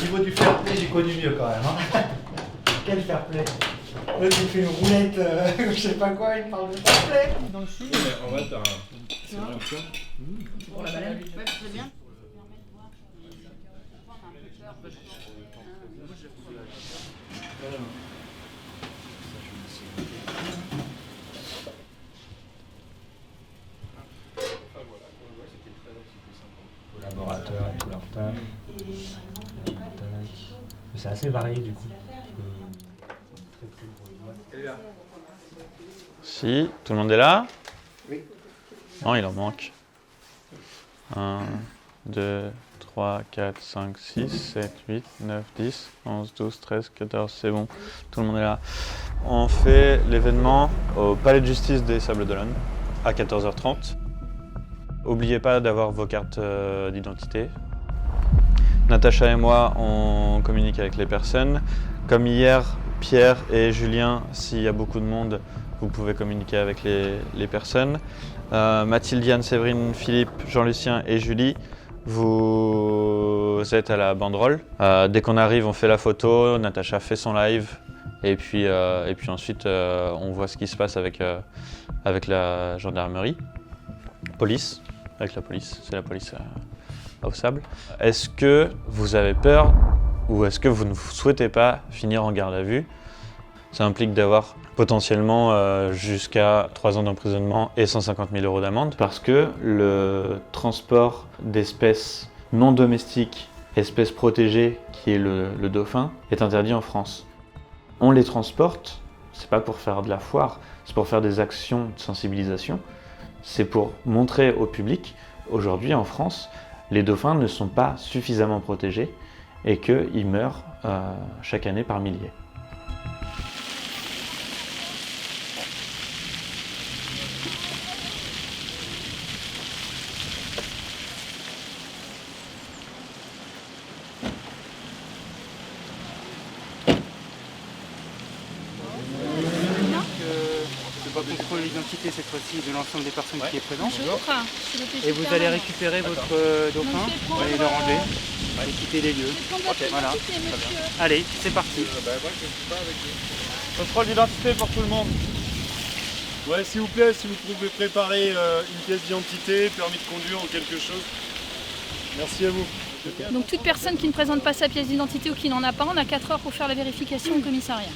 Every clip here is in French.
niveau du fair play, j'ai connu mieux quand même. Hein. Quel fair play? Là, j'ai fait une roulette, je sais pas quoi, il parle de fair play. Dans le sud. En vrai, c'est bien sûr. Pour la baleine. Ouais, c'est bien. Collaborateurs et tout leur taf. C'est assez varié du coup. Si, tout le monde est là? Oui. Non, il en manque. 1, 2, 3, 4, 5, 6, 7, 8, 9, 10, 11, 12, 13, 14, c'est bon. Tout le monde est là. On fait l'événement au Palais de Justice des Sables d'Olonne à 14h30. N'oubliez pas d'avoir vos cartes d'identité. Natacha et moi, on communique avec les personnes. Comme hier, Pierre et Julien, s'il y a beaucoup de monde, vous pouvez communiquer avec les personnes. Mathilde, Yann, Séverine, Philippe, Jean-Lucien et Julie, vous êtes à la banderole. Dès qu'on arrive, on fait la photo, Natacha fait son live. Et puis ensuite, on voit ce qui se passe avec la gendarmerie. Police, avec la police, c'est la police au Sable. Est-ce que vous avez peur ou est-ce que vous ne souhaitez pas finir en garde à vue? Ça implique d'avoir potentiellement jusqu'à 3 ans d'emprisonnement et 150 000 € d'amende parce que le transport d'espèces non domestiques, espèces protégées qui est le dauphin, est interdit en France. On les transporte, c'est pas pour faire de la foire, c'est pour faire des actions de sensibilisation. C'est pour montrer au public, aujourd'hui en France, les dauphins ne sont pas suffisamment protégés et qu'ils meurent chaque année par milliers. On va contrôler l'identité cette fois-ci de l'ensemble des personnes qui est présent. Bonjour. Et vous allez récupérer votre dauphin, vous allez le ranger et quitter les lieux. Voilà. Allez, c'est parti. Contrôle d'identité pour tout le monde. Ouais, s'il vous plaît, si vous pouvez préparer une pièce d'identité, permis de conduire ou quelque chose. Merci à vous. Donc toute personne qui ne présente pas sa pièce d'identité ou qui n'en a pas, on a 4 heures pour faire la vérification au commissariat.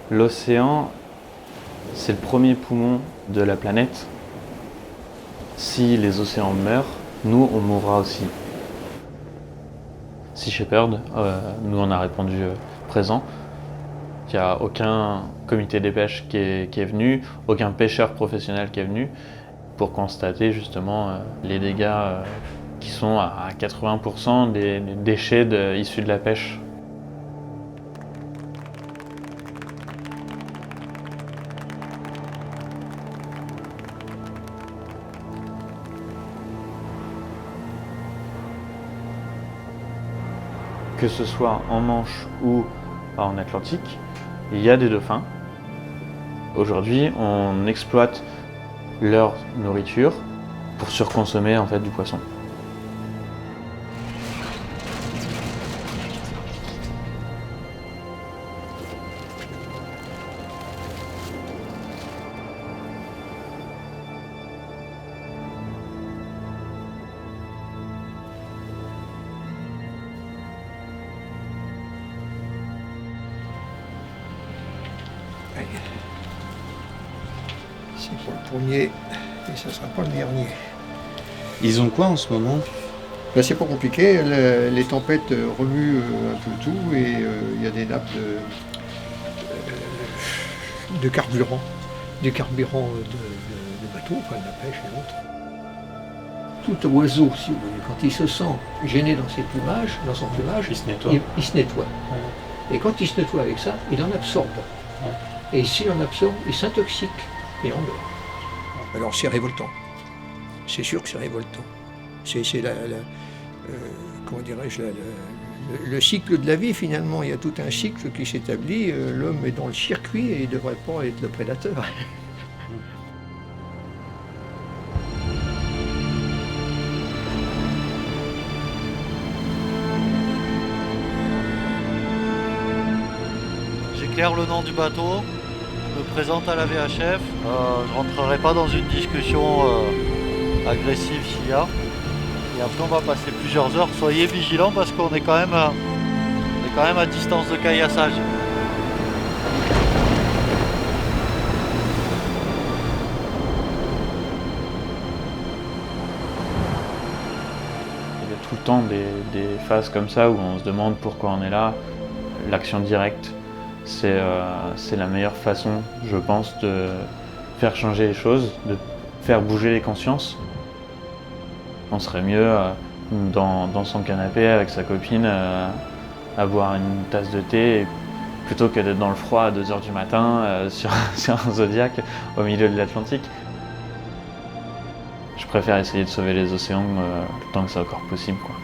L'océan, c'est le premier poumon de la planète. Si les océans meurent, nous, on mourra aussi. Sea Shepherd, nous, on a répondu présent. Il n'y a aucun comité des pêches qui est venu, aucun pêcheur professionnel qui est venu pour constater justement les dégâts qui sont à 80% des déchets issus de la pêche. Que ce soit en Manche ou en Atlantique, il y a des dauphins. Aujourd'hui, on exploite leur nourriture pour surconsommer en fait du poisson. C'est pour le premier et ce ne sera pas le dernier. Ils ont quoi en ce moment? Ben, c'est pas compliqué, les tempêtes remuent un peu tout et il y a des nappes de carburant du carburant de bateau, enfin de la pêche et autres. Tout oiseau, si vous voulez, quand il se sent gêné dans son plumage, Il se nettoie. il se nettoie. Et quand il se nettoie avec ça, il en absorbe. Et s'il en absorbe, il s'intoxique et en meurt. Alors c'est révoltant. C'est sûr que c'est révoltant. C'est comment dirais-je, le cycle de la vie finalement. Il y a tout un cycle qui s'établit. L'homme est dans le circuit et il ne devrait pas être le prédateur. J'éclaire le nom du bateau, je me présente à la VHF, je ne rentrerai pas dans une discussion agressive s'il y a. Et après on va passer plusieurs heures. Soyez vigilants parce qu'on est quand même à distance de caillassage. Il y a tout le temps des phases comme ça où on se demande pourquoi on est là. L'action directe, c'est la meilleure façon, je pense, de faire changer les choses, de faire bouger les consciences. On serait mieux dans son canapé avec sa copine à boire une tasse de thé plutôt que d'être dans le froid à 2 h du matin sur un Zodiac au milieu de l'Atlantique. Je préfère essayer de sauver les océans tant que c'est encore possible, quoi.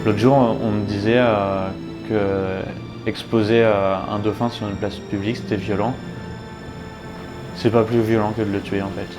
L'autre jour, on me disait que exposer un dauphin sur une place publique, c'était violent. C'est pas plus violent que de le tuer en fait.